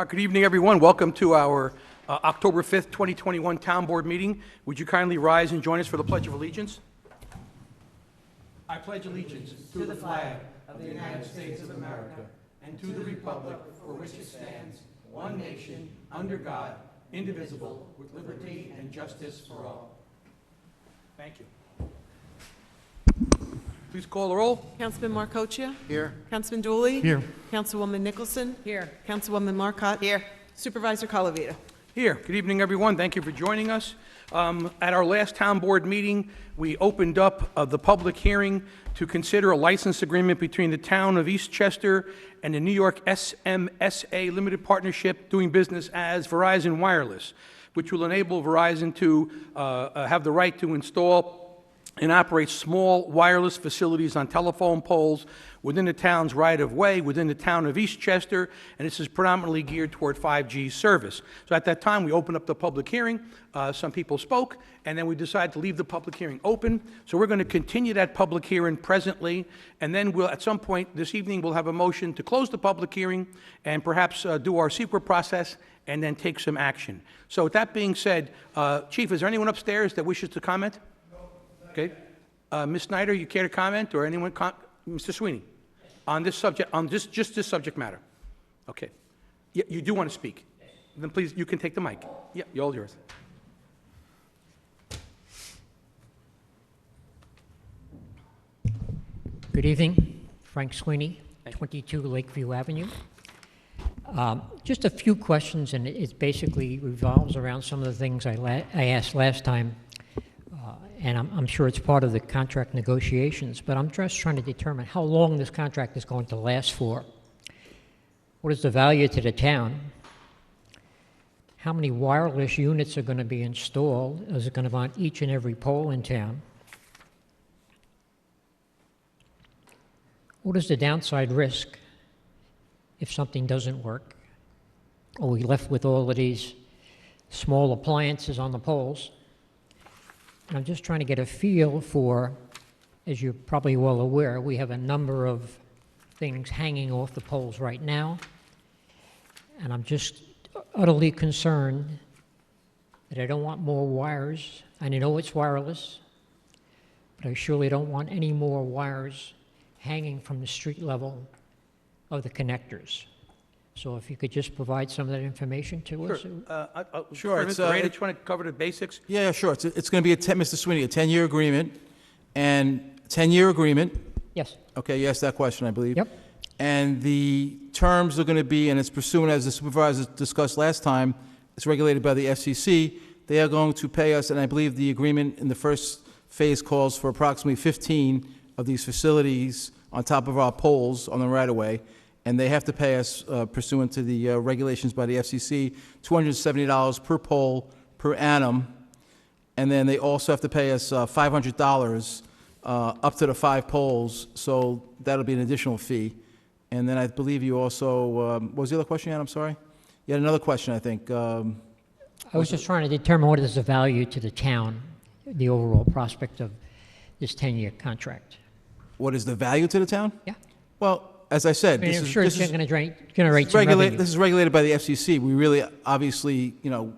Good evening, everyone. Welcome to our October 5th, 2021 Town Board meeting. Would you kindly rise and join us for the Pledge of Allegiance? I pledge allegiance to the flag of the United States of America and to the republic for which it stands, one nation, under God, indivisible, with liberty and justice for all. Thank you. Please call the roll. Councilman Marcoccia? Here. Councilman Dooley? Here. Councilwoman Nicholson? Here. Councilwoman Marcotte? Here. Supervisor Colavita? Here. Good evening, everyone. Thank you for joining us. At our last town board meeting, we opened up the public hearing to consider a license agreement between the town of Eastchester and the New York SMSA Limited Partnership doing business as Verizon Wireless, which will enable Verizon to have the right to install and operate small wireless facilities on telephone poles within the town's right-of-way, within the town of Eastchester, and this is predominantly geared toward 5G service. So at that time, we opened up the public hearing. Some people spoke, and then we decided to leave the public hearing open. So we're going to continue that public hearing presently, and then we'll, at some point this evening, we'll have a motion to close the public hearing and perhaps do our secret process and then take some action. So with that being said, Chief, is there anyone upstairs that wishes to comment? Okay. Ms. Snyder, you care to comment, or anyone? Mr. Sweeney, on this subject, on just this subject matter. Okay. Yeah, you do want to speak? Then please, you can take the mic. Yeah, you're all yours. Good evening. Frank Sweeney, 22 Lakeview Avenue. Just a few questions, and it basically revolves around some of the things I asked last time. And I'm sure it's part of the contract negotiations, but I'm just trying to determine how long this contract is going to last for. What is the value to the town? How many wireless units are going to be installed? Is it going to be on each and every pole in town? What is the downside risk if something doesn't work? Are we left with all of these small appliances on the poles? And I'm just trying to get a feel for, as you're probably well aware, we have a number of things hanging off the poles right now. And I'm just utterly concerned that I don't want more wires. I know it's wireless, but I surely don't want any more wires hanging from the street level of the connectors. So if you could just provide some of that information to us. Sure. Mr. Ray, I just want to cover the basics. Yeah, sure. It's going to be Mr. Sweeney, a 10-year agreement, and 10-year agreement. Yes. Okay, you asked that question, I believe. Yep. And the terms are going to be, and it's pursuant, as the supervisor discussed last time, it's regulated by the FCC. They are going to pay us, and I believe the agreement in the first phase calls for approximately 15 of these facilities on top of our poles on the right-of-way. And they have to pay us, pursuant to the regulations by the FCC, $270 per pole per annum. And then they also have to pay us $500 up to the 5 poles, so that'll be an additional fee. And then I believe you also, what was the other question you had? I'm sorry? You had another question, I think. I was just trying to determine what is the value to the town, the overall prospect of this 10-year contract. What is the value to the town? Yeah. Well, as I said, I'm this sure is it's going to generate some revenue. This is regulated by the FCC. We really, obviously,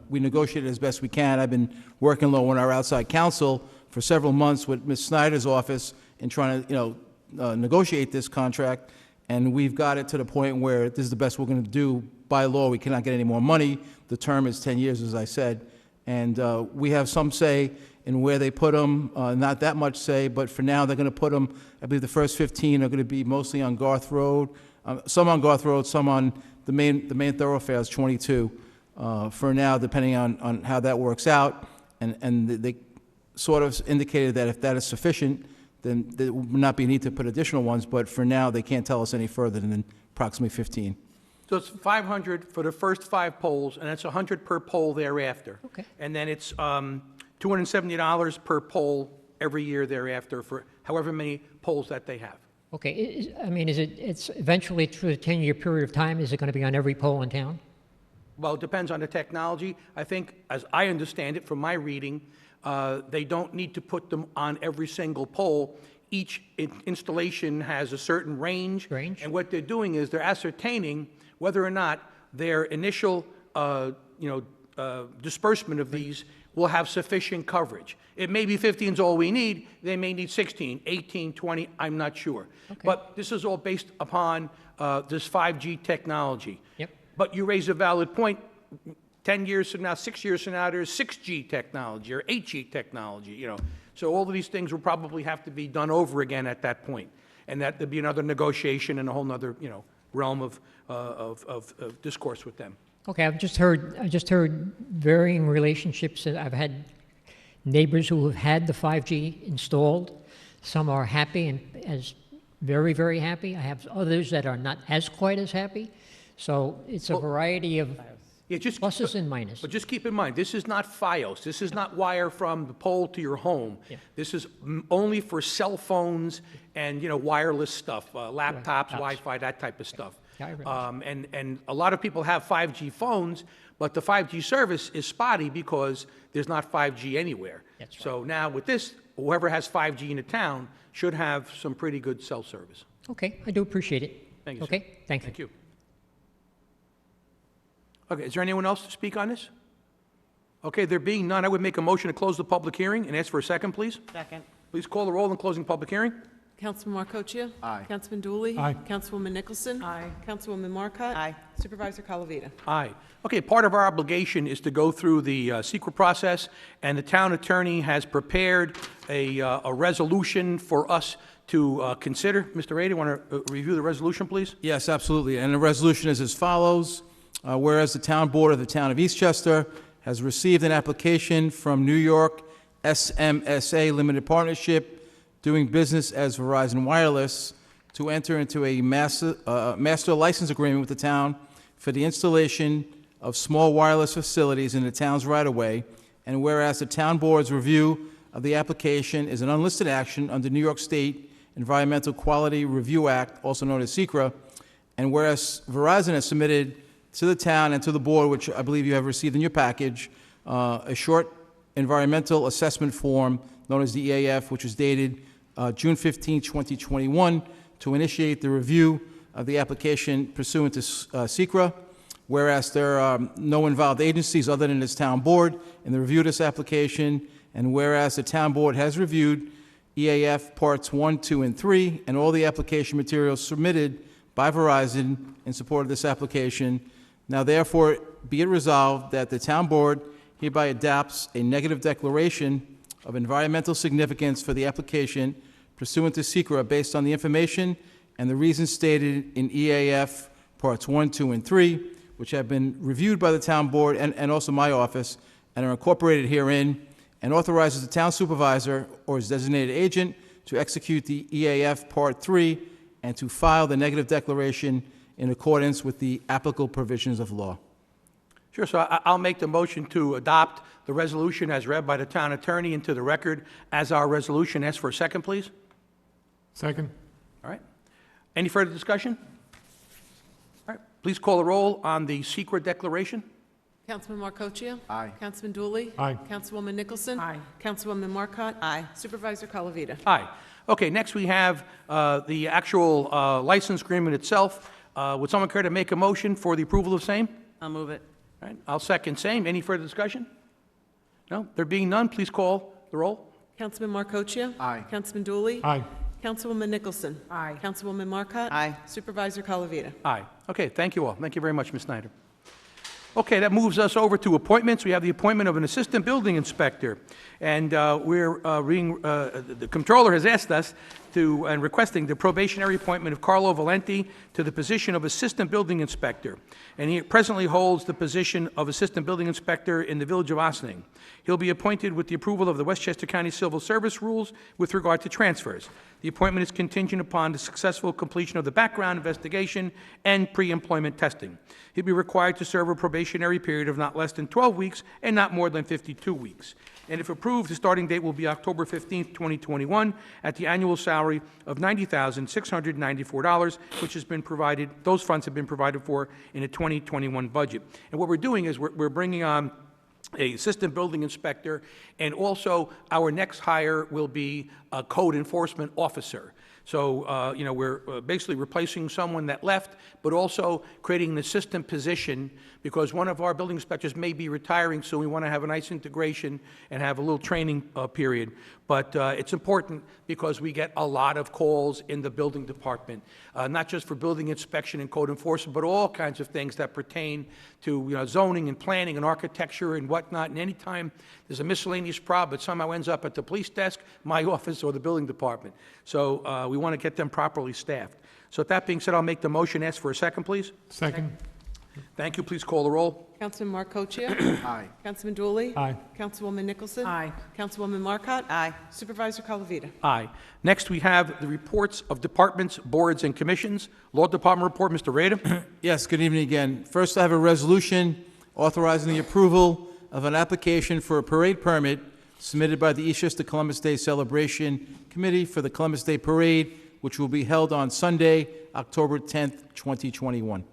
we negotiate it as best we can. I've been working along with our outside counsel for several months with Ms. Snyder's office in trying to, negotiate this contract, and we've got it to the point where this is the best we're going to do. By law, we cannot get any more money. The term is 10 years, as I said, and we have some say in where they put them, not that much say, but for now they're going to put them, I believe the first 15 are going to be mostly on Garth Road, some on Garth Road, some on the main thoroughfares, 22, for now, depending on how that works out. And they sort of indicated that if that is sufficient, then there would not be a need to put additional ones, but for now, they can't tell us any further than approximately 15. So it's 500 for the first 5 poles, and it's 100 per pole thereafter. Okay. And then it's $270 per pole every year thereafter for however many poles that they have. Okay, it's eventually through a 10-year period of time, is it going to be on every pole in town? Well, it depends on the technology. I think, as I understand it from my reading, they don't need to put them on every single pole. Each installation has a certain range. And what they're doing is they're ascertaining whether or not their initial, disbursement of these will have sufficient coverage. It may be 15 is all we need. They may need 16, 18, 20, I'm not sure. But this is all based upon this 5G technology. Yep. But you raise a valid point. 10 years from now, 6 years from now, there's 6G technology or 8G technology, So all of these things will probably have to be done over again at that point. And that there'd be another negotiation and a whole nother, realm of discourse with them. Okay, I just heard varying relationships. I've had neighbors who have had the 5G installed. Some are happy and very, very happy. I have others that are not as quite as happy. So it's a variety of pluses and minuses. But just keep in mind, this is not Fios. This is not wire from the pole to your home. Yeah. This is only for cell phones and, wireless stuff, laptops, Wi-Fi, that type of stuff. Yeah, I realize. And a lot of people have 5G phones, but the 5G service is spotty because there's not 5G anywhere. That's right. So now with this, whoever has 5G in the town should have some pretty good cell service. Okay, I do appreciate it. Thank you, sir. Okay, thank you. Thank you. Okay, is there anyone else to speak on this? Okay, there being none, I would make a motion to close the public hearing and ask for a second, please. Second. Please call the roll on closing public hearing. Councilman Marcoccia? Aye. Councilman Dooley? Aye. Councilwoman Nicholson? Aye. Councilwoman Marcotte? Aye. Supervisor Colavita? Aye. Okay, part of our obligation is to go through the secret process, and the town attorney has prepared a resolution for us to consider. Mr. Ray, do you want to review the resolution, please? Yes, absolutely. And the resolution is as follows. Whereas the town board of the town of Eastchester has received an application from New York SMSA Limited Partnership doing business as Verizon Wireless to enter into a master license agreement with the town for the installation of small wireless facilities in the town's right-of-way, and whereas the town board's review of the application is an unlisted action under New York State Environmental Quality Review Act, also known as SECRA, and whereas Verizon has submitted to the town and to the board, which I believe you have received in your package, a short environmental assessment form known as the EAF, which was dated June 15, 2021, to initiate the review of the application pursuant to SECRA, whereas there are no involved agencies other than this town board in the review of this application, and whereas the town board has reviewed EAF Parts 1, 2, and 3, and all the application materials submitted by Verizon in support of this application. Now therefore be it resolved that the town board hereby adopts a negative declaration of environmental significance for the application pursuant to SECRA based on the information and the reasons stated in EAF Parts 1, 2, and 3, which have been reviewed by the town board and also my office and are incorporated herein, and authorizes the town supervisor or his designated agent to execute the EAF Part 3 and to file the negative declaration in accordance with the applicable provisions of law. Sure, so I'll make the motion to adopt the resolution as read by the town attorney into the record as our resolution. Ask for a second, please. Second. All right. Any further discussion? All right. Please call the roll on the secret declaration. Councilman Marcoccia? Aye. Councilman Dooley? Aye. Councilwoman Nicholson? Aye. Councilwoman Marcotte? Aye. Supervisor Colavita? Aye. Okay, next we have the actual license agreement itself. Would someone care to make a motion for the approval of same? I'll move it. All right, I'll second same. Any further discussion? No? There being none, please call the roll. Councilman Marcoccia? Aye. Councilman Dooley? Aye. Councilwoman Nicholson? Aye. Councilwoman Marcotte? Aye. Supervisor Colavita? Aye. Okay, thank you all. Thank you very much, Ms. Snyder. Okay, that moves us over to appointments. We have the appointment of an assistant building inspector. And the comptroller has asked us to, and requesting the probationary appointment of Carlo Valenti to the position of assistant building inspector. And he presently holds the position of assistant building inspector in the village of Ossining. He'll be appointed with the approval of the Westchester County Civil Service rules with regard to transfers. The appointment is contingent upon the successful completion of the background investigation and pre-employment testing. He'll be required to serve a probationary period of not less than 12 weeks and not more than 52 weeks. And if approved, the starting date will be October 15th, 2021, at the annual salary of $90,694, which has been provided, those funds have been provided for in the 2021 budget. And what we're doing is we're bringing on an assistant building inspector, and also our next hire will be code enforcement officer. So, we're basically replacing someone that left, but also creating an assistant position because one of our building inspectors may be retiring, so we want to have a nice integration and have a little training period. But it's important because we get a lot of calls in the building department, not just for building inspection and code enforcement, but all kinds of things that pertain to zoning and planning and architecture and whatnot. And anytime there's a miscellaneous problem, it somehow ends up at the police desk, my office, or the building department. So we want to get them properly staffed. So with that being said, I'll make the motion. Ask for a second, please. Second. Thank you. Please call the roll. Councilman Marcoccia. Aye. Councilman Dooley. Aye. Councilwoman Nicholson. Aye. Councilwoman Marcotte. Aye. Supervisor Colavita. Aye. Next, we have the reports of departments, boards, and commissions. Law Department report, Mr. Rada. Yes, good evening again. First, I have a resolution authorizing the approval of an application for a parade permit submitted by the Eastchester Columbus Day Celebration Committee for the Columbus Day Parade, which will be held on Sunday, October 10th, 2021.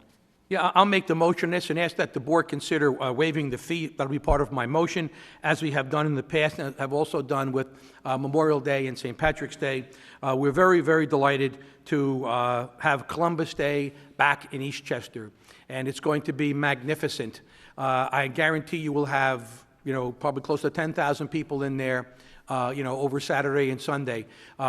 Yeah, I'll make the motion on this and ask that the board consider waiving the fee. That'll be part of my motion, as we have done in the past and have also done with Memorial Day and St. Patrick's Day. We're very, very delighted to have Columbus Day back in Eastchester, and it's going to be magnificent. I guarantee you will have, probably close to 10,000 people in there, over Saturday and Sunday.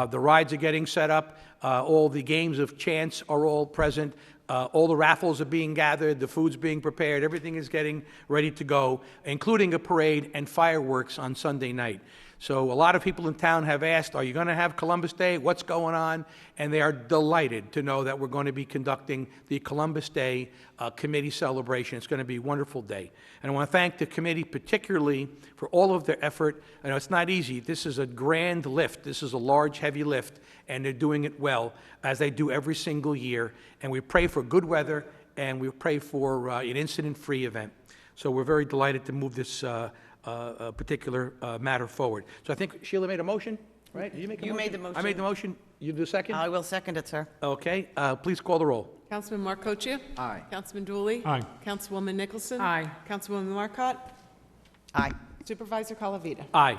The rides are getting set up. All the games of chance are all present. All the raffles are being gathered, the food's being prepared, everything is getting ready to go, including a parade and fireworks on Sunday night. So a lot of people in town have asked, are you going to have Columbus Day? What's going on? And they are delighted to know that we're going to be conducting the Columbus Day committee celebration. It's going to be a wonderful day. And I want to thank the committee particularly for all of their effort. I know it's not easy. This is a grand lift. This is a large, heavy lift, and they're doing it well, as they do every single year. And we pray for good weather, and we pray for an incident-free event. So we're very delighted to move this particular matter forward. So I think Sheila made a motion, right? Did you make a You motion? made the motion. I made the motion. You do the second? I will second it, sir. Okay. Please call the roll. Councilman Marcoccia. Aye. Councilman Dooley. Aye. Councilwoman Nicholson. Aye. Councilwoman Marcotte. Aye. Supervisor Colavita. Aye.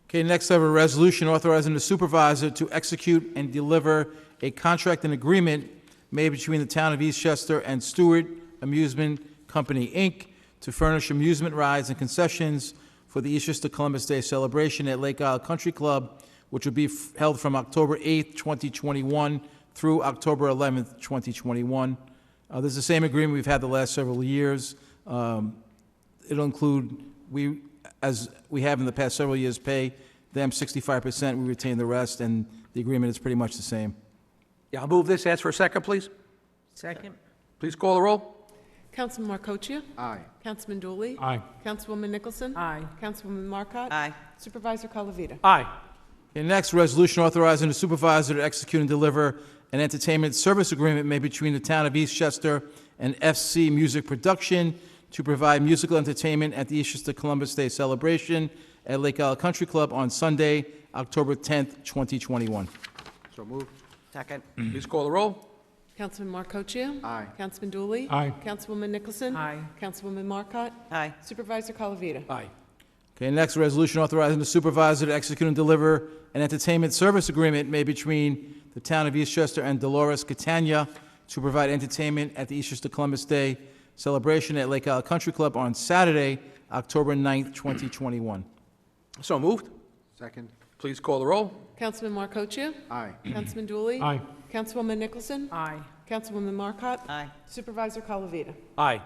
Okay, next I have a resolution authorizing the supervisor to execute and deliver a contract and agreement made between the town of Eastchester and Stewart Amusement Company, Inc., to furnish amusement rides and concessions for the Eastchester Columbus Day celebration at Lake Isle Country Club, which will be held from October 8th, 2021 through October 11th, 2021. This is the same agreement we've had the last several years. It'll include, as we have in the past several years, pay them 65%, we retain the rest, and the agreement is pretty much the same. Yeah, I'll move this. Ask for a second, please. Second. Please call the roll. Councilman Marcoccia. Aye. Councilman Dooley. Aye. Councilwoman Nicholson. Aye. Councilwoman Marcotte. Aye. Supervisor Colavita. Aye. Okay, next, resolution authorizing the supervisor to execute and deliver an entertainment service agreement made between the town of Eastchester and FC Music Production to provide musical entertainment at the Eastchester Columbus Day celebration at Lake Isle Country Club on Sunday, October 10th, 2021. So moved. Second. Please call the roll. Councilman Marcoccia. Aye. Councilman Dooley. Aye. Councilwoman Nicholson. Aye. Councilwoman Marcotte. Aye. Supervisor Colavita. Aye. Okay, next, resolution authorizing the supervisor to execute and deliver an entertainment service agreement made between the town of Eastchester and Dolores Catania to provide entertainment at the Eastchester Columbus Day celebration at Lake Isle Country Club on Saturday, October 9th, 2021. So moved. Second. Please call the roll. Councilman Marcoccia. Aye. Councilman Dooley. Aye. Councilwoman Nicholson. Aye. Councilwoman Marcotte. Aye. Supervisor Colavita. Aye.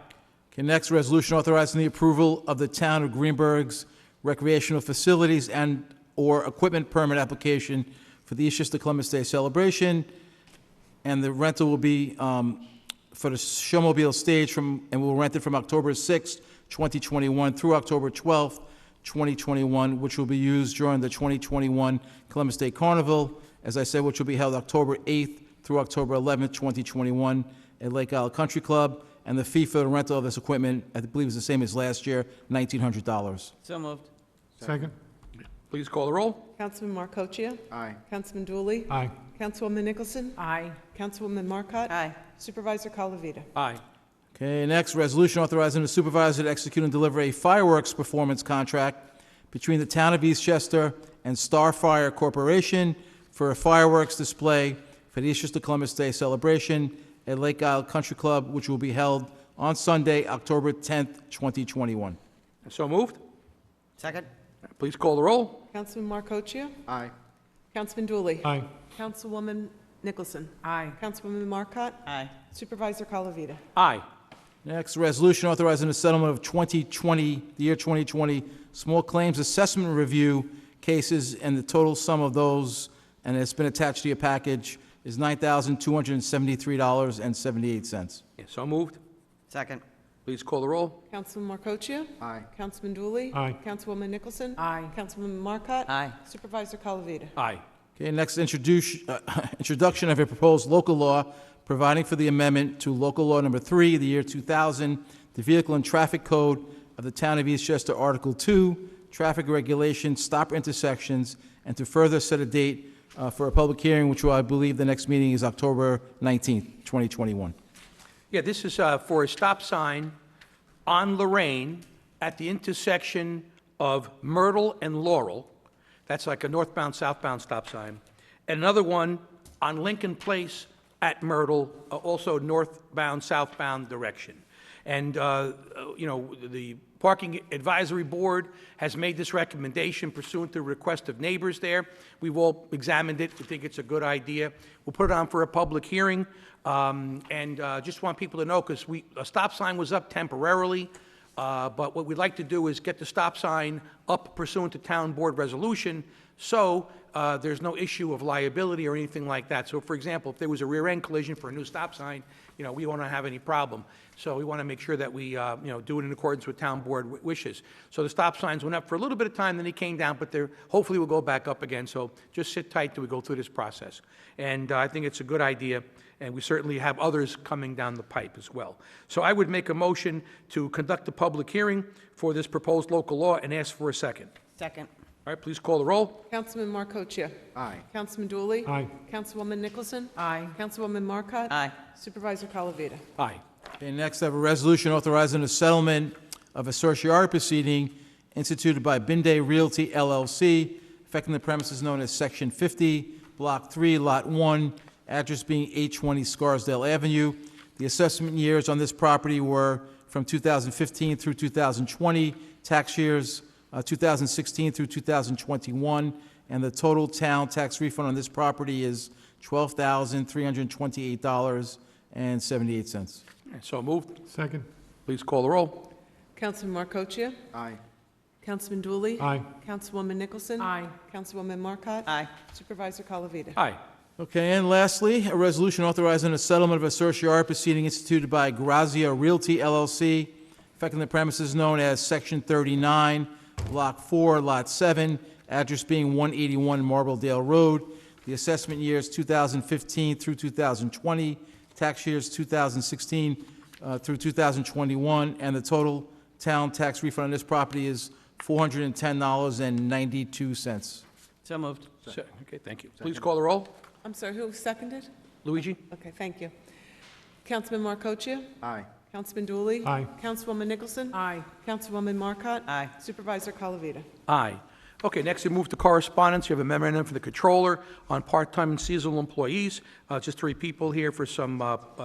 Okay, next, resolution authorizing the approval of the town of Greenberg's recreational facilities and/or equipment permit application for the Eastchester Columbus Day celebration, and the rental will be for the showmobile stage and we'll rent it from October 6th, 2021 through October 12th, 2021, which will be used during the 2021 Columbus Day Carnival, as I said, which will be held October 8th through October 11th, 2021 at Lake Isle Country Club. And the fee for the rental of this equipment, I believe, is the same as last year, $1,900. So moved. Second. Please call the roll. Councilman Marcoccia. Aye. Councilman Dooley. Aye. Councilwoman Nicholson. Aye. Councilwoman Marcotte. Aye. Supervisor Colavita. Aye. Okay, next, resolution authorizing the supervisor to execute and deliver a fireworks performance contract between the town of Eastchester and Starfire Corporation for a fireworks display for the Eastchester Columbus Day celebration at Lake Isle Country Club, which will be held on Sunday, October 10th, 2021. So moved. Second. Please call the roll. Councilman Marcoccia? Aye. Councilman Dooley? Aye. Councilwoman Nicholson? Aye. Councilwoman Marcotte? Aye. Supervisor Colavita? Aye. Next, resolution authorizing the settlement of 2020, the year 2020, small claims assessment review cases, and the total sum of those, and it's been attached to your package, is $9,273.78. So moved. Second. Please call the roll. Councilman Marcoccia? Aye. Councilman Dooley? Aye. Councilwoman Nicholson? Aye. Councilwoman Marcotte? Aye. Supervisor Colavita? Aye. Okay, next, introduction of a proposed local law providing for the amendment to local law number 3, the year 2000, the Vehicle and Traffic Code of the Town of Eastchester, Article 2, traffic regulation, stop intersections, and to further set a date for a public hearing, which I believe the next meeting is October 19th, 2021. Yeah, this is for a stop sign on Lorraine at the intersection of Myrtle and Laurel. That's like a northbound, southbound stop sign. And another one on Lincoln Place at Myrtle, also northbound, southbound direction. And, the Parking Advisory Board has made this recommendation pursuant to the request of neighbors there. We've all examined it. We think it's a good idea. We'll put it on for a public hearing. Just want people to know, because a stop sign was up temporarily, but what we'd like to do is get the stop sign up pursuant to town board resolution, so there's no issue of liability or anything like that. So, for example, if there was a rear-end collision for a new stop sign, we won't have any problem. So we want to make sure that we, do it in accordance with town board wishes. So the stop signs went up for a little bit of time, then they came down, but they're hopefully will go back up again. So just sit tight till we go through this process. And I think it's a good idea, and we certainly have others coming down the pipe as well. So I would make a motion to conduct a public hearing for this proposed local law and ask for a second. Second. All right, please call the roll. Councilman Marcoccia? Aye. Councilman Dooley? Aye. Councilwoman Nicholson? Aye. Councilwoman Marcotte? Aye. Supervisor Colavita? Aye. Okay, next, I have a resolution authorizing the settlement of a certiorari proceeding instituted by Binde Realty LLC, affecting the premises known as Section 50, Block 3, Lot 1, address being 820 Scarsdale Avenue. The assessment years on this property were from 2015 through 2020, tax years 2016 through 2021, and the total town tax refund on this property is $12,328.78. So moved. Second. Please call the roll. Councilman Marcoccia? Aye. Councilman Dooley? Aye. Councilwoman Nicholson? Aye. Councilwoman Marcotte? Aye. Supervisor Colavita? Aye. Okay, and lastly, a resolution authorizing a settlement of a certiorari proceeding instituted by Grazia Realty LLC, affecting the premises known as Section 39, Block 4, Lot 7, address being 181 Marbledale Road. The assessment years 2015 through 2020, tax years 2016 through 2021, and the total town tax refund on this property is $410.92. So moved. Okay, thank you. Please call the roll. I'm sorry, who seconded? Luigi? Okay, thank you. Councilman Marcoccia? Aye. Councilman Dooley? Aye. Councilwoman Nicholson? Aye. Councilwoman Marcotte? Aye. Supervisor Colavita? Aye. Okay, next we move to correspondence. You have a memorandum from the controller on part-time and seasonal employees. Just 3 people here for some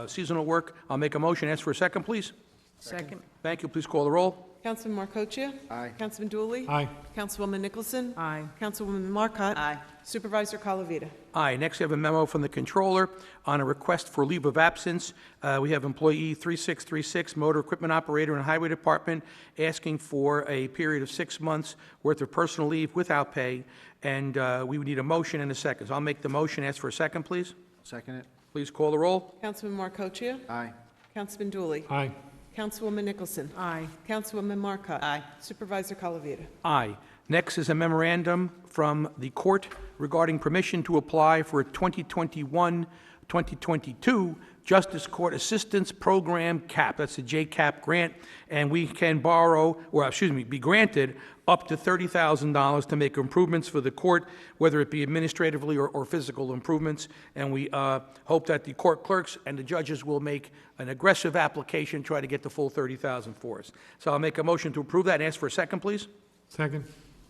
seasonal work. I'll make a motion. Ask for a second, please. Second. Thank you. Please call the roll. Councilman Marcoccia? Aye. Councilman Dooley? Aye. Councilwoman Nicholson? Aye. Councilwoman Marcotte? Aye. Supervisor Colavita? Aye. Next, we have a memo from the controller on a request for leave of absence. We have employee 3636, motor equipment operator in the highway department, asking for a period of 6 months worth of personal leave without pay, and we would need a motion and a second. So I'll make the motion. Ask for a second, please. Second it. Please call the roll. Councilman Marcoccia? Aye. Councilman Dooley? Aye. Councilwoman Nicholson? Aye. Councilwoman Marcotte? Aye. Supervisor Colavita? Aye. Next is a memorandum from the court regarding permission to apply for a 2021-2022 Justice Court Assistance Program CAP. That's a JCAP grant, and we can borrow, or be granted up to $30,000 to make improvements for the court, whether it be administratively or physical improvements. And we hope that the court clerks and the judges will make an aggressive application, try to get the full $30,000 for us. So I'll make a motion to approve that and ask for a second, please. Second.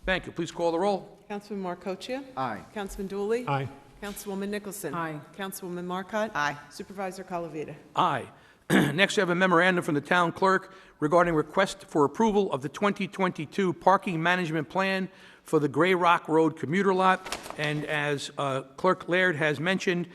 Thank you. Please call the roll. Councilman Marcoccia. Aye. Councilman Dooley. Aye. Councilwoman Nicholson. Aye. Councilwoman Marcotte. Aye. Supervisor Colavita. Aye. Next, we have a memorandum from the town clerk regarding request for approval of the 2022 parking management plan for the Gray Rock Road commuter lot. And as Clerk Laird has mentioned,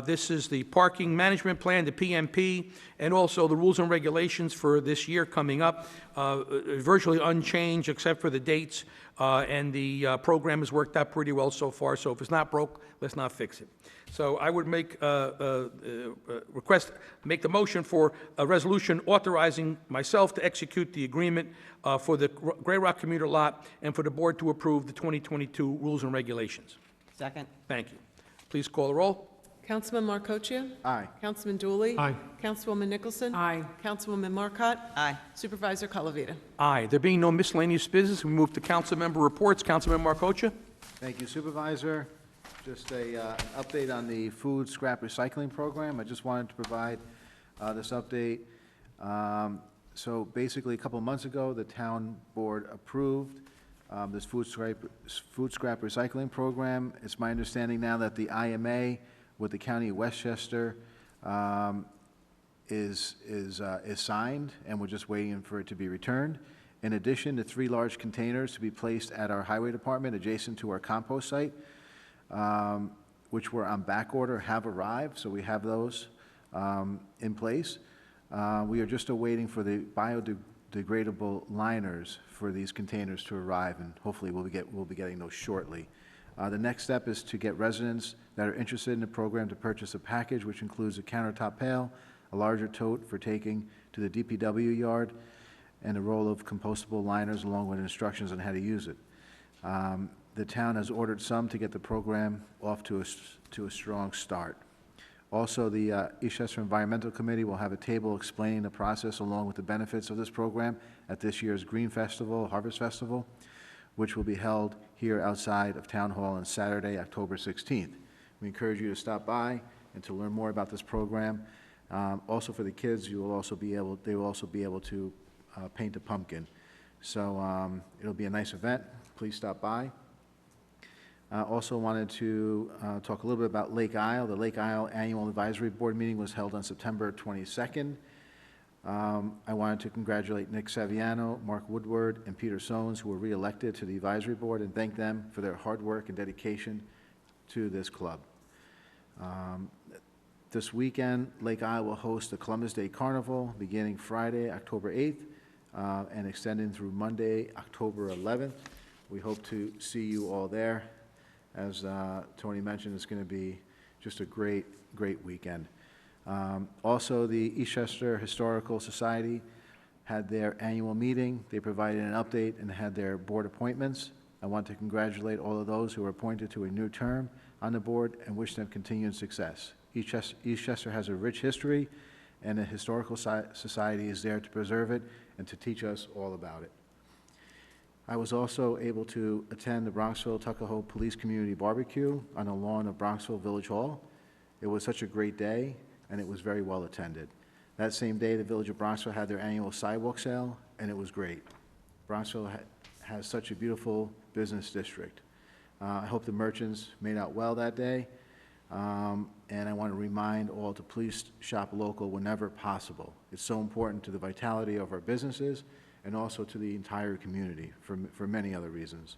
this is the parking management plan, the PMP, and also the rules and regulations for this year coming up, virtually unchanged except for the dates, and the program has worked out pretty well so far. So if it's not broke, let's not fix it. So I would make make the motion for a resolution authorizing myself to execute the agreement for the Gray Rock commuter lot and for the board to approve the 2022 rules and regulations. Second. Thank you. Please call the roll. Councilman Marcoccia. Aye. Councilman Dooley. Aye. Councilwoman Nicholson. Aye. Councilwoman Marcotte. Aye. Supervisor Colavita. Aye. There being no miscellaneous business, we move to council member reports. Councilman Marcoccia. Thank you, Supervisor. Just an update on the food scrap recycling program. I just wanted to provide this update. So basically, a couple months ago, the town board approved this food scrap recycling program. It's my understanding now that the IMA with the County of Westchester is signed, and we're just waiting for it to be returned. In addition, the 3 large containers to be placed at our highway department adjacent to our compost site, which were on back order, have arrived, so we have those in place. We are just awaiting for the biodegradable liners for these containers to arrive, and hopefully we'll be getting those shortly. The next step is to get residents that are interested in the program to purchase a package which includes a countertop pail, a larger tote for taking to the DPW yard, and a roll of compostable liners along with instructions on how to use it. The town has ordered some to get the program off to a strong start. Also, the Eastchester Environmental Committee will have a table explaining the process along with the benefits of this program at this year's Green Festival, Harvest Festival, which will be held here outside of Town Hall on Saturday, October 16th. We encourage you to stop by and to learn more about this program. Also for the kids, they will also be able to paint a pumpkin. So it'll be a nice event. Please stop by. Also wanted to talk a little bit about Lake Isle. The Lake Isle Annual Advisory Board meeting was held on September 22nd. I wanted to congratulate Nick Saviano, Mark Woodward, and Peter Sones, who were re-elected to the advisory board, and thank them for their hard work and dedication to this club. This weekend, Lake Isle will host the Columbus Day Carnival beginning Friday, October 8th, and extending through Monday, October 11th. We hope to see you all there. As Tony mentioned, it's going to be just a great weekend. Also, the Eastchester Historical Society had their annual meeting. They provided an update and had their board appointments. I want to congratulate all of those who were appointed to a new term on the board and wish them continued success. Eastchester has a rich history, and the Historical Society is there to preserve it and to teach us all about it. I was also able to attend the Bronxville-Tuckahoe Police Community Barbecue on the lawn of Bronxville Village Hall. It was such a great day, and it was very well attended. That same day, the Village of Bronxville had their annual sidewalk sale, and it was great. Bronxville has such a beautiful business district. I hope the merchants made out well that day, and I want to remind all to please shop local whenever possible. It's so important to the vitality of our businesses and also to the entire community for many other reasons.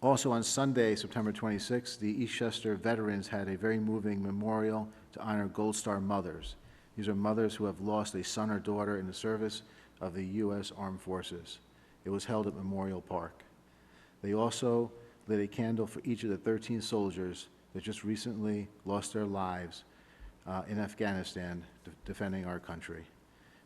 Also on Sunday, September 26th, the Eastchester veterans had a very moving memorial to honor Gold Star mothers. These are mothers who have lost a son or daughter in the service of the U.S. Armed Forces. It was held at Memorial Park. They also lit a candle for each of the 13 soldiers that just recently lost their lives in Afghanistan defending our country.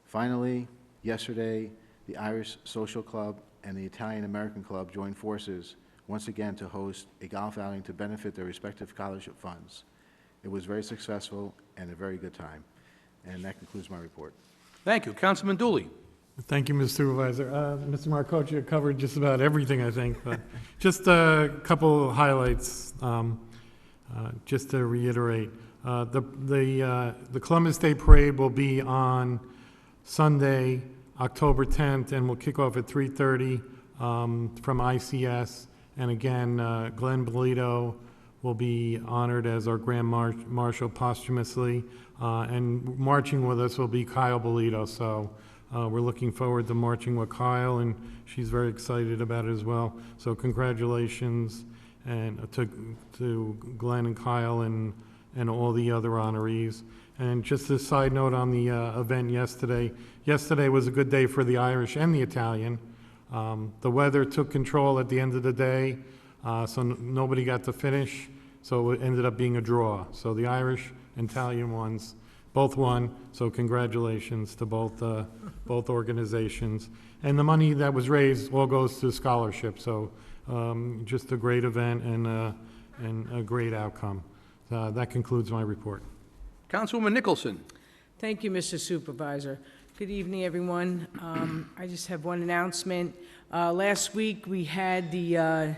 Finally, yesterday, the Irish Social Club and the Italian American Club joined forces once again to host a golf outing to benefit their respective scholarship funds. It was very successful and a very good time. And that concludes my report. Thank you. Councilman Dooley. Thank you, Mr. Supervisor. Mr. Marcoccia covered just about everything, I think, but just a couple of highlights, just to reiterate. The Columbus Day Parade will be on Sunday, October 10th, and will kick off at 3:30 from ICS. And again, Glenn Bolito will be honored as our Grand Marshal posthumously. And marching with us will be Kyle Bolito. So we're looking forward to marching with Kyle, and she's very excited about it as well. So congratulations and to Glenn and Kyle and all the other honorees. And just a side note on the event yesterday. Yesterday was a good day for the Irish and the Italian. The weather took control at the end of the day, so nobody got to finish, so it ended up being a draw. So the Irish and Italian ones both won, so congratulations to both organizations. And the money that was raised all goes to scholarship, so just a great event and a great outcome. That concludes my report. Councilwoman Nicholson. Thank you, Mr. Supervisor. Good evening, everyone. I just have one announcement. Last week, we had the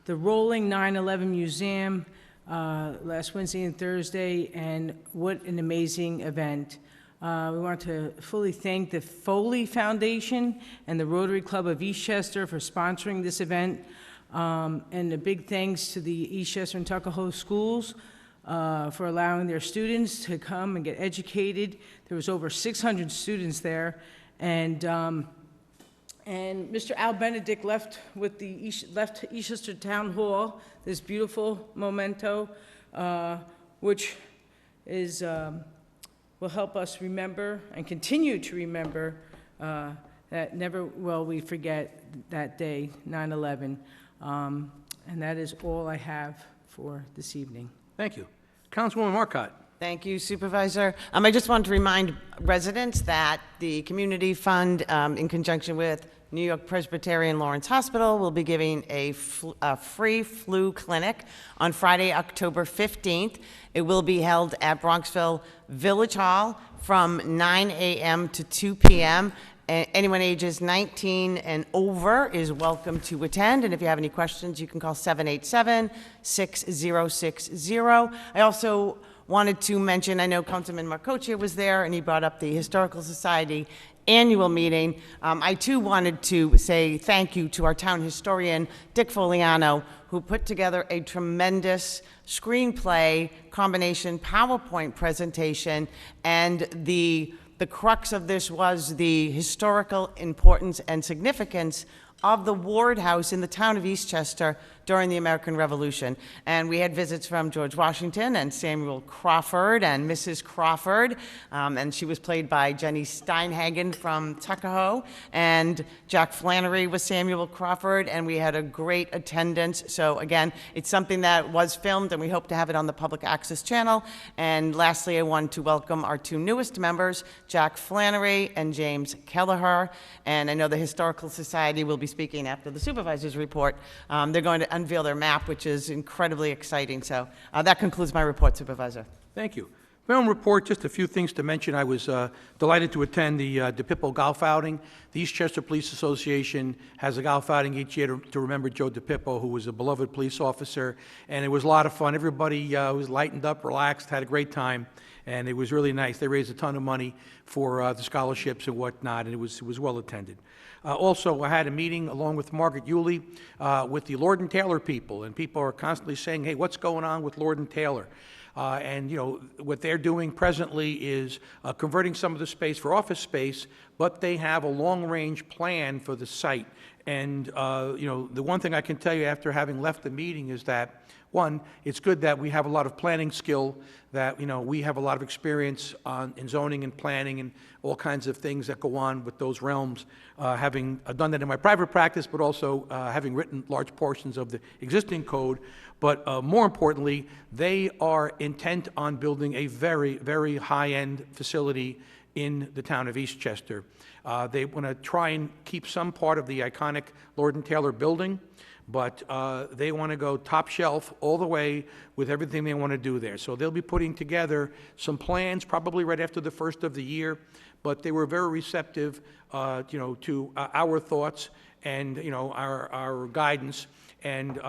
rolling 9/11 museum last Wednesday and Thursday, and what an amazing event. We want to fully thank the Foley Foundation and the Rotary Club of Eastchester for sponsoring this event, and a big thanks to the Eastchester and Tuckahoe schools for allowing their students to come and get educated. There was over 600 students there, and Mr. Al Benedict left with left Eastchester Town Hall this beautiful memento, which is will help us remember and continue to remember that never will we forget that day, 9/11, and that is all I have for this evening. Thank you. Councilwoman Marcotte. Thank you, Supervisor. I just want to remind residents that the Community Fund, in conjunction with New York Presbyterian Lawrence Hospital, will be giving a free flu clinic on Friday, October 15th. It will be held at Bronxville Village Hall from 9 a.m. to 2 p.m. Anyone ages 19 and over is welcome to attend, and if you have any questions, you can call 787-6060. I also wanted to mention, I know Councilman Marcoccia was there, and he brought up the Historical Society annual meeting. I too wanted to say thank you to our town historian, Dick Foliano, who put together a tremendous screenplay combination PowerPoint presentation, and the crux of this was the historical importance and significance of the Ward House in the town of Eastchester during the American Revolution. And we had visits from George Washington and Samuel Crawford and Mrs. Crawford, and she was played by Jenny Steinhagen from Tuckahoe, and Jack Flannery was Samuel Crawford, and we had a great attendance. So again, it's something that was filmed, and we hope to have it on the public access channel. And lastly, I want to welcome our two newest members, Jack Flannery and James Kelleher. And I know the Historical Society will be speaking after the supervisor's report. They're going to unveil their map, which is incredibly exciting. So that concludes my report, Supervisor. Thank you. My own report, just a few things to mention. I was delighted to attend the DePippo golf outing. The Eastchester Police Association has a golf outing each year to remember Joe DePippo, who was a beloved police officer, and it was a lot of fun. Everybody was lightened up, relaxed, had a great time, and it was really nice. They raised a ton of money for the scholarships and whatnot, and it was well attended. Also, I had a meeting along with Margaret Dooley with the Lord and Taylor people, and people are constantly saying, hey, what's going on with Lord and Taylor? And, you know, what they're doing presently is converting some of the space for office space, but they have a long-range plan for the site. And, you know, the one thing I can tell you after having left the meeting is that, one, it's good that we have a lot of planning skill, that, you know, we have a lot of experience in zoning and planning and all kinds of things that go on with those realms, having done that in my private practice, but also having written large portions of the existing code. But more importantly, they are intent on building a very, very high-end facility in the town of Eastchester. They want to try and keep some part of the iconic Lord and Taylor building, but they want to go top shelf all the way with everything they want to do there. So they'll be putting together some plans probably right after the first of the year, but they were very receptive, you know, to our thoughts and, you know, our guidance, and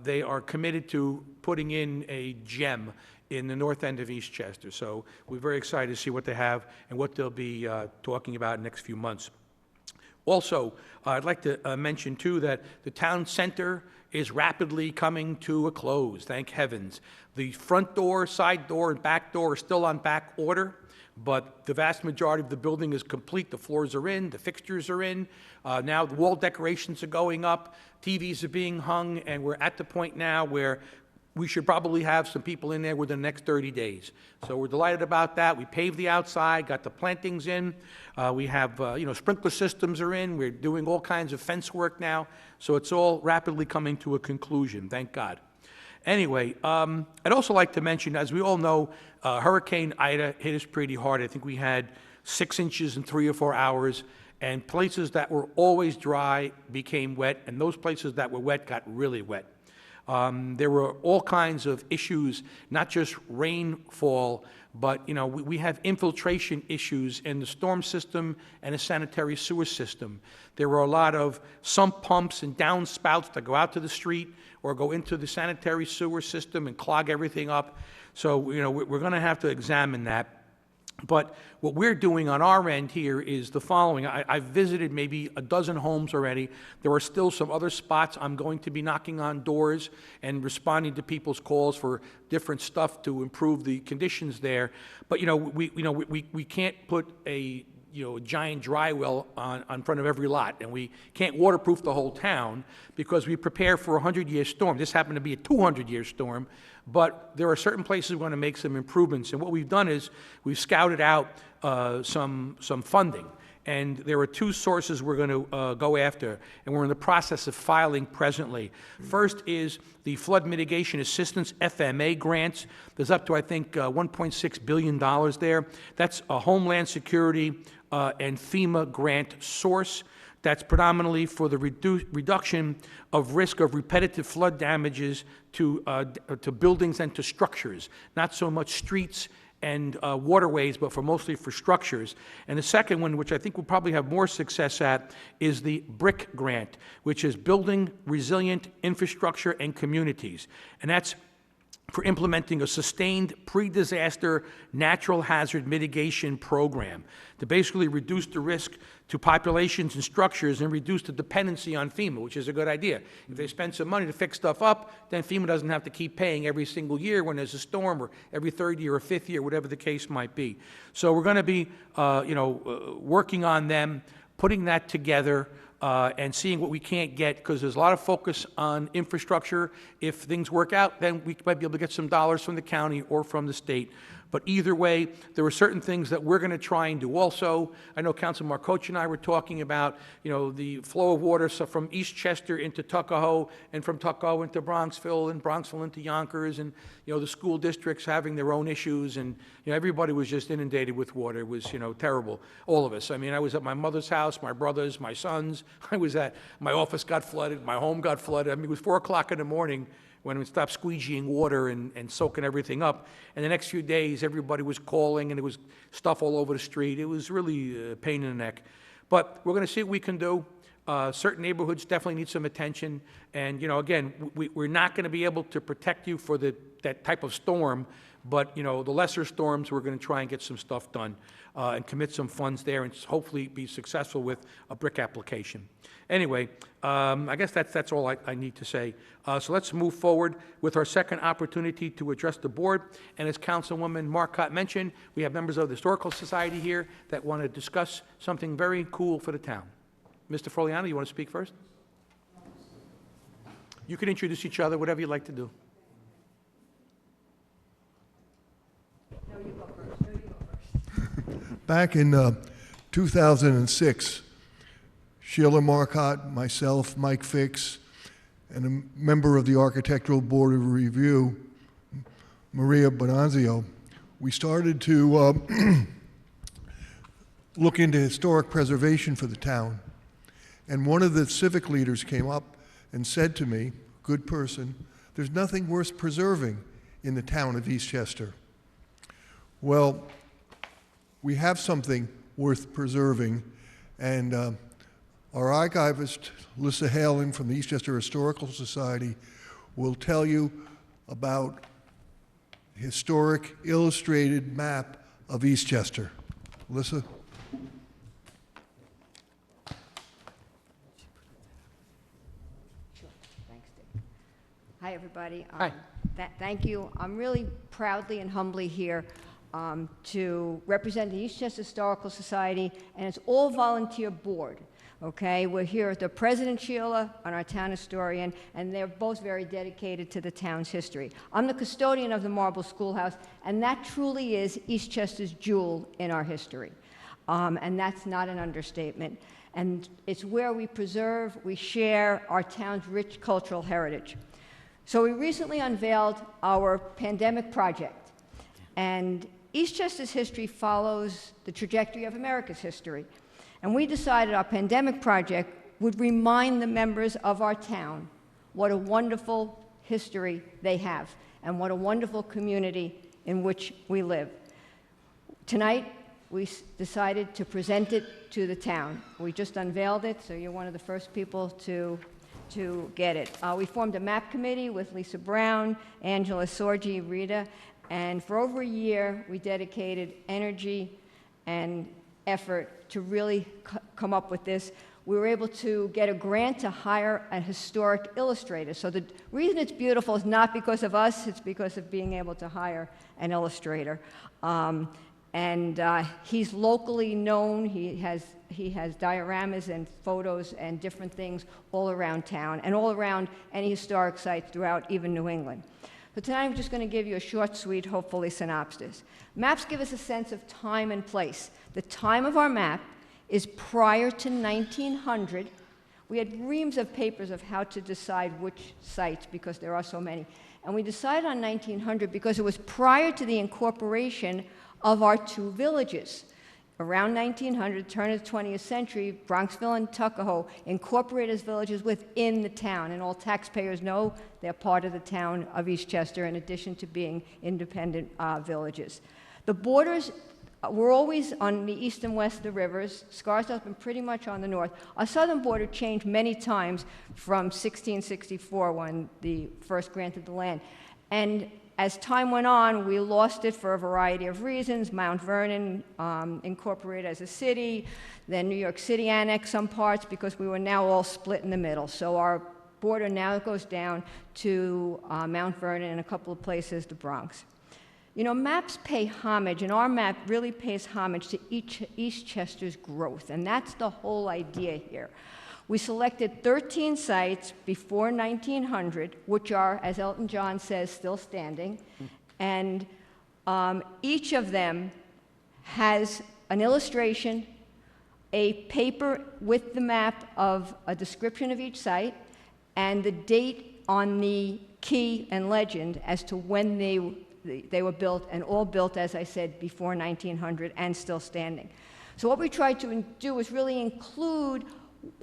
they are committed to putting in a gem in the north end of Eastchester. So we're very excited to see what they have and what they'll be talking about in the next few months. Also, I'd like to mention, too, that the town center is rapidly coming to a close, thank heavens. The front door, side door, and back door are still on back order, but the vast majority of the building is complete. The floors are in, the fixtures are in. Now the wall decorations are going up, TVs are being hung, and we're at the point now where we should probably have some people in there within the next 30 days. So we're delighted about that. We paved the outside, got the plantings in. We have, sprinkler systems are in. We're doing all kinds of fence work now. So it's all rapidly coming to a conclusion, thank God. Anyway, I'd also like to mention, as we all know, Hurricane Ida hit us pretty hard. I think we had 6 inches in 3 or 4 hours, and places that were always dry became wet, and those places that were wet got really wet. There were all kinds of issues, not just rainfall, but, we have infiltration issues in the storm system and the sanitary sewer system. There were a lot of sump pumps and downspouts that go out to the street or go into the sanitary sewer system and clog everything up. So, we're going to have to examine that. But what we're doing on our end here is the following. I've visited maybe a dozen homes already. There are still some other spots. I'm going to be knocking on doors and responding to people's calls for different stuff to improve the conditions there. But, we can't put a giant dry well on front of every lot, and we can't waterproof the whole town because we prepare for a 100-year storm. This happened to be a 200-year storm, but there are certain places we want to make some improvements. And what we've done is we've scouted out some funding, and there are 2 sources we're going to go after, and we're in the process of filing presently. First is the Flood Mitigation Assistance, FMA grants. There's up to, I think, $1.6 billion there. That's a Homeland Security and FEMA grant source. That's predominantly for the reduction of risk of repetitive flood damages to buildings and to structures, not so much streets and waterways, but mostly for structures. And the second one, which I think we'll probably have more success at, is the BRIC grant, which is Building Resilient Infrastructure and Communities. And that's for implementing a sustained pre-disaster natural hazard mitigation program to basically reduce the risk to populations and structures and reduce the dependency on FEMA, which is a good idea. If they spend some money to fix stuff up, then FEMA doesn't have to keep paying every single year when there's a storm, or every 3rd year or 5th year, whatever the case might be. So we're going to be, working on them, putting that together, and seeing what we can't get, because there's a lot of focus on infrastructure. If things work out, then we might be able to get some dollars from the county or from the state. But either way, there are certain things that we're going to try and do also. I know Councilman Marcoccia and I were talking about, the flow of water from Eastchester into Tuckahoe, and from Tuckahoe into Bronxville, and Bronxville into Yonkers, and, the school districts having their own issues, and, everybody was just inundated with water. It was, terrible. All of us. I mean, I was at my mother's house, my brothers, my sons. My office got flooded, my home got flooded. I mean, it was 4 o'clock in the morning when we stopped squeegeeing water and soaking everything up. And the next few days, everybody was calling, and there was stuff all over the street. It was really a pain in the neck. But we're going to see what we can do. Certain neighborhoods definitely need some attention. And, again, we're not going to be able to protect you for that type of storm, but, the lesser storms, we're going to try and get some stuff done and commit some funds there and hopefully be successful with a BRIC application. Anyway, I guess that's all I need to say. So let's move forward with our second opportunity to address the board. And as Councilwoman Marcotte mentioned, we have members of the Historical Society here that want to discuss something very cool for the town. Mr. Froliano, you want to speak first? You can introduce each other, whatever you'd like to do. Back in 2006, Sheila Marcotte, myself, Mike Fix, and a member of the Architectural Board of Review, Maria Bonanzio, we started to look into historic preservation for the town. And one of the civic leaders came up and said to me, good person, there's nothing worth preserving in the town of Eastchester. Well, we have something worth preserving, and our archivist, Lissa Halen from the Eastchester Historical Society, will tell you about a historic illustrated map of Eastchester. Lissa? Hi, everybody. Hi. Thank you. I'm really proudly and humbly here to represent the Eastchester Historical Society, and it's all volunteer board. Okay, we're here with the President Sheila and our town historian, and they're both very dedicated to the town's history. I'm the custodian of the Marble Schoolhouse, and that truly is Eastchester's jewel in our history. And that's not an understatement. And it's where we preserve, we share our town's rich cultural heritage. So we recently unveiled our pandemic project, and Eastchester's history follows the trajectory of America's history. And we decided our pandemic project would remind the members of our town what a wonderful history they have and what a wonderful community in which we live. Tonight, we decided to present it to the town. We just unveiled it, so you're one of the first people to get it. We formed a map committee with Lisa Brown, Angela Sorgi, Rita, and for over a year, we dedicated energy and effort to really come up with this. We were able to get a grant to hire a historic illustrator. So the reason it's beautiful is not because of us, it's because of being able to hire an illustrator. He's locally known. He has dioramas and photos and different things all around town and all around any historic sites throughout even New England. So tonight I'm just going to give you a short, sweet, hopefully synopsis. Maps give us a sense of time and place. The time of our map is prior to 1900. We had reams of papers of how to decide which sites because there are so many. And we decided on 1900 because it was prior to the incorporation of our two villages. Around 1900, turn of the 20th century, Bronxville and Tuckahoe incorporated as villages within the town, and all taxpayers know they're part of the town of Eastchester in addition to being independent villages. The borders were always on the east and west of the rivers. Scarsdale's been pretty much on the north. Our southern border changed many times from 1664 when the first granted the land. And as time went on, we lost it for a variety of reasons. Mount Vernon incorporated as a city, then New York City annexed some parts because we were now all split in the middle. So our border now goes down to Mount Vernon and a couple of places, the Bronx. You know, maps pay homage, and our map really pays homage to Eastchester's growth, and that's the whole idea here. We selected 13 sites before 1900, which are, as Elton John says, still standing. And each of them has an illustration, a paper with the map of a description of each site, and the date on the key and legend as to when they were built, and all built, as I said, before 1900 and still standing. So what we tried to do is really include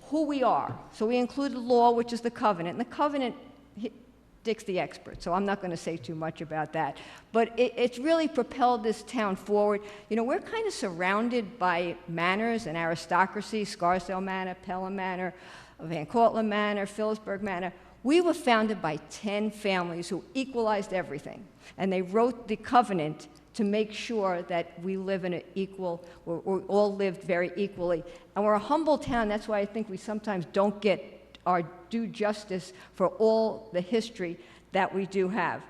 who we are. So we included law, which is the covenant. And the covenant, Dick's the expert, so I'm not going to say too much about that. But it's really propelled this town forward. You know, we're kind of surrounded by manors and aristocracy, Scarsdale Manor, Pelham Manor, Van Cortlandt Manor, Phillipsburg Manor. We were founded by 10 families who equalized everything. And they wrote the covenant to make sure that we live in an equal, or all lived very equally. And we're a humble town, that's why I think we sometimes don't get our due justice for all the history that we do have.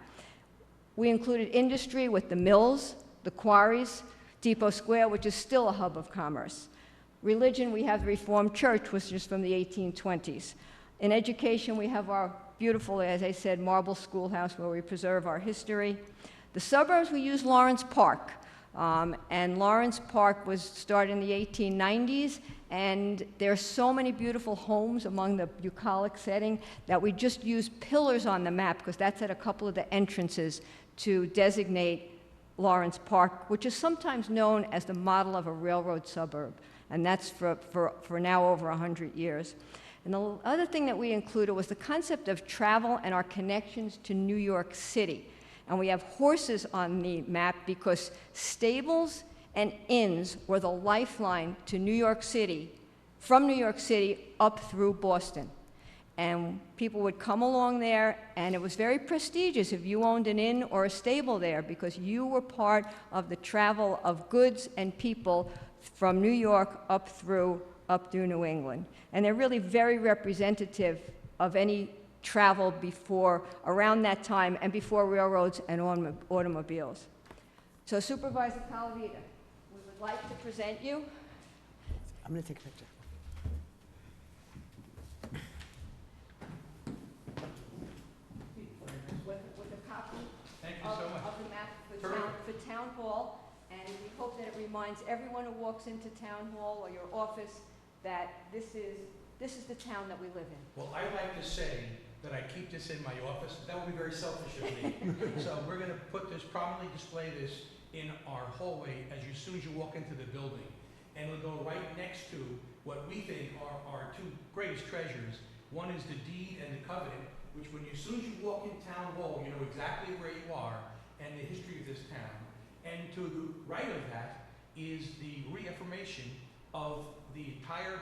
We included industry with the mills, the quarries, Depot Square, which is still a hub of commerce. Religion, we have the Reformed Church, which is from the 1820s. In education, we have our beautiful, as I said, marble schoolhouse where we preserve our history. The suburbs, we use Lawrence Park. And Lawrence Park was started in the 1890s, and there are so many beautiful homes among the bucolic setting that we just use pillars on the map, because that's at a couple of the entrances to designate Lawrence Park, which is sometimes known as the model of a railroad suburb. And that's for now over 100 years. And the other thing that we included was the concept of travel and our connections to New York City. And we have horses on the map because stables and inns were the lifeline to New York City, from New York City up through Boston. And people would come along there, and it was very prestigious if you owned an inn or a stable there, because you were part of the travel of goods and people from New York up through New England. And they're really very representative of any travel before, around that time, and before railroads and automobiles. So Supervisor Colavita, we would like to present you I'm going to take a picture. with a copy Thank you so much. of the map for Town Hall, and we hope that it reminds everyone who walks into Town Hall or your office that this is the town that we live in. Well, I like to say that I keep this in my office. That would be very selfish of me. So we're going to put this, prominently display this in our hallway as soon as you walk into the building. And it'll go right next to what we think are our two greatest treasures. One is the deed and the covenant, which as soon as you walk in Town Hall, you know exactly where you are and the history of this town. And to the right of that is the reaffirmation of the entire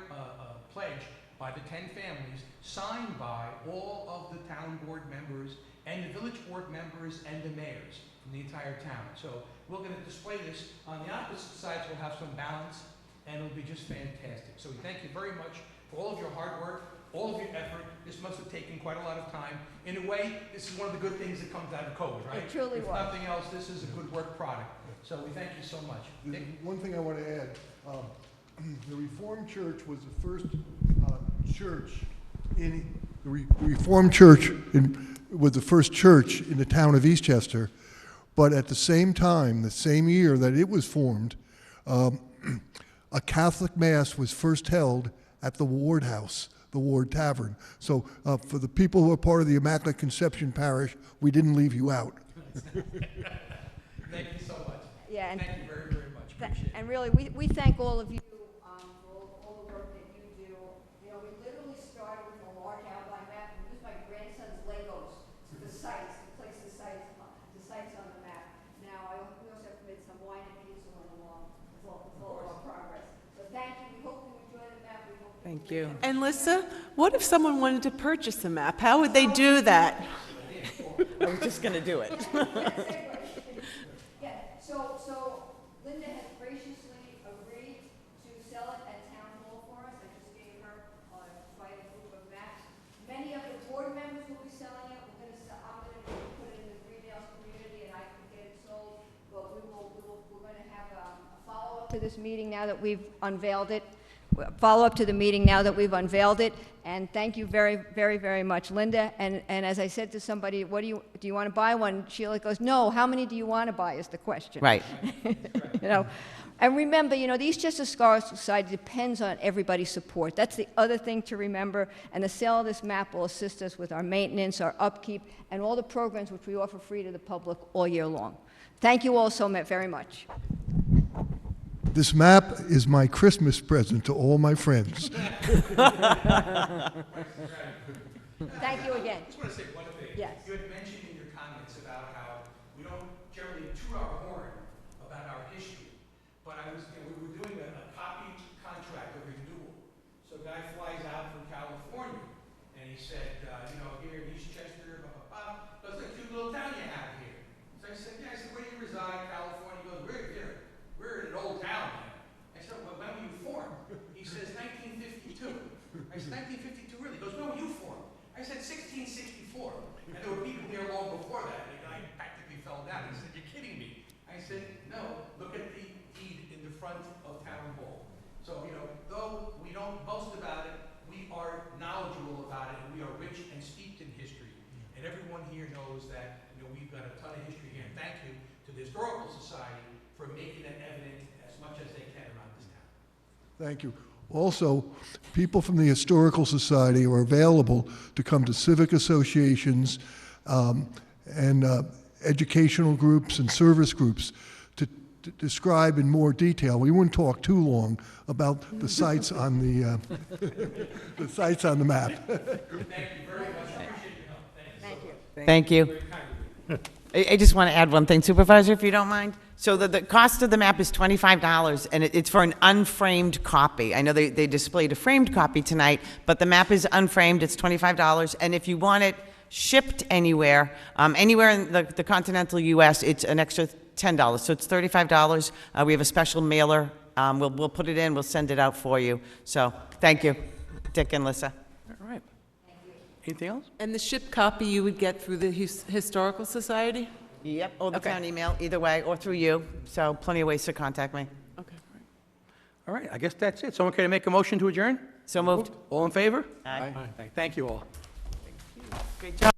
pledge by the 10 families, signed by all of the town board members and the village board members and the mayors from the entire town. So we're going to display this. On the opposite sides, we'll have some balance, and it'll be just fantastic. So we thank you very much for all of your hard work, all of your effort. This must have taken quite a lot of time. In a way, this is one of the good things that comes out of COVID, right? It truly if was. nothing else, this is a good work product. So we thank you so much. There's one thing I want to add. The Reformed Church was the first church in Reformed Church was the first church in the town of Eastchester, but at the same time, the same year that it was formed, a Catholic Mass was first held at the Ward House, the Ward Tavern. So for the people who are part of the Immaculate Conception Parish, we didn't leave you out. Thank you so much. Yeah, and Thank you very, very much. Appreciate it. And really, we thank all of you for all the work that you do. You know, we literally started with a large outline map and used my grandson's Legos to the sites, to place the sites on the map. Now, we also have to make some wine and pizza along with all of our progress. So thank you. We hope you enjoy the map. We hope Thank you. And Lissa, what if someone wanted to purchase the map? How would they do that? I was just going to do it. Yeah, so Linda has graciously agreed to sell it at Town Hall for us. I just gave her quite a group of maps. Many of the board members will be selling it. I'm gonna put it in the Greenhouse community and I can get it sold. But we're gonna have a follow-up to this meeting now that we've unveiled it. Follow-up to the meeting now that we've unveiled it. And thank you very, very, very much, Linda. And as I said to somebody, do you want to buy one? Sheila goes, no, how many do you want to buy is the question. Right. You know, and remember, you know, the Eastchester Historical Society depends on everybody's support. That's the other thing to remember. And the sale of this map will assist us with our maintenance, our upkeep, and all the programs which we offer free to the public all year long. Thank you all so very much. This map is my Christmas present to all my friends. Thank you again. I just want to say one thing. Yes. You had mentioned in your comments about how we don't generally toot our horn about our history, but we were doing a copy contract, a renewal. So a guy flies out from California, and he said, here in Eastchester, blah, blah, blah. That's a cute little town you have here. So I said, yeah. I said, where do you reside, California? He goes, we're in an old town, man. I said, well, when were you formed? He says, 1952. I said, 1952, really? He goes, when were you formed? I said, 1664. And there were people here long before that. The guy practically fell down. He said, you're kidding me. I said, no, look at the deed in the front of Town Hall. So, though we don't boast about it, we are knowledgeable about it, and we are rich and steeped in history. And everyone here knows that, we've got a ton of history here. And thank you to the Historical Society for making it evident as much as they can around this town. Thank you. Also, people from the Historical Society are available to come to civic associations and educational groups and service groups to describe in more detail. We wouldn't talk too long about the sites on the the sites on the map. Thank you very much. I appreciate your help. Thank you. Thank you. I just want to add one thing, Supervisor, if you don't mind. So the cost of the map is $25, and it's for an unframed copy. I know they displayed a framed copy tonight, but the map is unframed. It's $25, and if you want it shipped anywhere, anywhere in the continental U.S., it's an extra $10. So it's $35. We have a special mailer. We'll put it in. We'll send it out for you. So thank you, Dick and Lissa. All right. Anything else? And the ship copy you would get through the Historical Society? Yep, or the Okay. town email, either way, or through you. So plenty of ways to contact me. Okay. All right, I guess that's it. Someone care to make a motion to adjourn? So moved. All in favor? Aye. Thank you all. Great job.